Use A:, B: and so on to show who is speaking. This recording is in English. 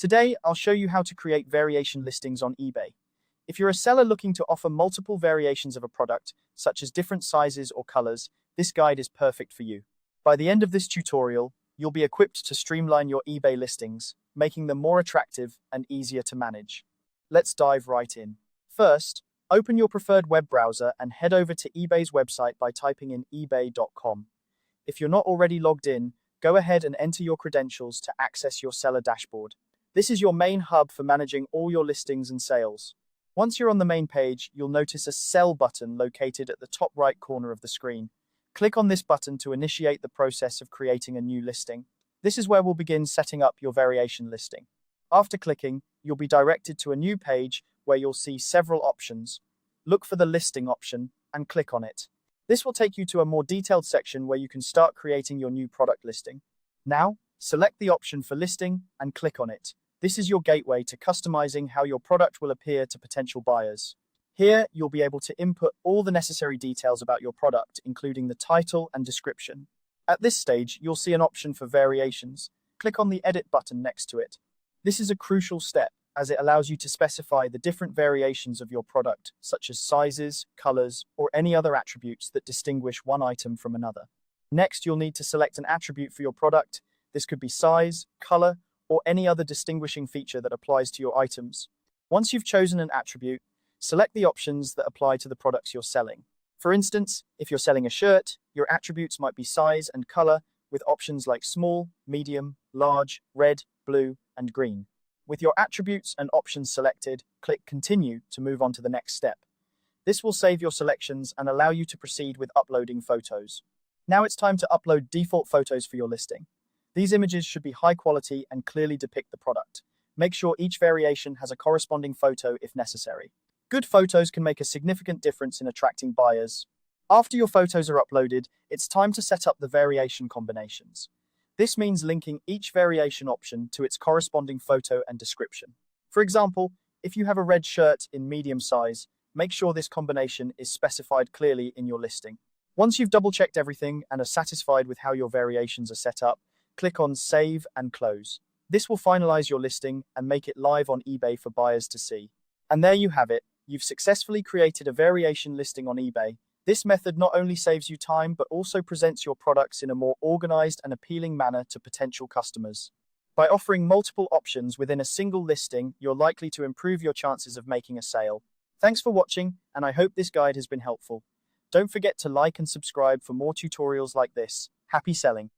A: Today, I'll show you how to create variation listings on eBay. If you're a seller looking to offer multiple variations of a product, such as different sizes or colors, this guide is perfect for you. By the end of this tutorial, you'll be equipped to streamline your eBay listings, making them more attractive and easier to manage. Let's dive right in. First, open your preferred web browser and head over to eBay's website by typing in ebay.com. If you're not already logged in, go ahead and enter your credentials to access your seller dashboard. This is your main hub for managing all your listings and sales. Once you're on the main page, you'll notice a Sell button located at the top right corner of the screen. Click on this button to initiate the process of creating a new listing. This is where we'll begin setting up your variation listing. After clicking, you'll be directed to a new page where you'll see several options. Look for the listing option and click on it. This will take you to a more detailed section where you can start creating your new product listing. Now, select the option for listing and click on it. This is your gateway to customizing how your product will appear to potential buyers. Here, you'll be able to input all the necessary details about your product, including the title and description. At this stage, you'll see an option for variations. Click on the Edit button next to it. This is a crucial step, as it allows you to specify the different variations of your product, such as sizes, colors, or any other attributes that distinguish one item from another. Next, you'll need to select an attribute for your product. This could be size, color, or any other distinguishing feature that applies to your items. Once you've chosen an attribute, select the options that apply to the products you're selling. For instance, if you're selling a shirt, your attributes might be size and color, with options like small, medium, large, red, blue, and green. With your attributes and options selected, click Continue to move on to the next step. This will save your selections and allow you to proceed with uploading photos. Now it's time to upload default photos for your listing. These images should be high quality and clearly depict the product. Make sure each variation has a corresponding photo if necessary. Good photos can make a significant difference in attracting buyers. After your photos are uploaded, it's time to set up the variation combinations. This means linking each variation option to its corresponding photo and description. For example, if you have a red shirt in medium size, make sure this combination is specified clearly in your listing. Once you've double-checked everything and are satisfied with how your variations are set up, click on Save and Close. This will finalize your listing and make it live on eBay for buyers to see. And there you have it. You've successfully created a variation listing on eBay. This method not only saves you time, but also presents your products in a more organized and appealing manner to potential customers. By offering multiple options within a single listing, you're likely to improve your chances of making a sale. Thanks for watching, and I hope this guide has been helpful. Don't forget to like and subscribe for more tutorials like this. Happy selling!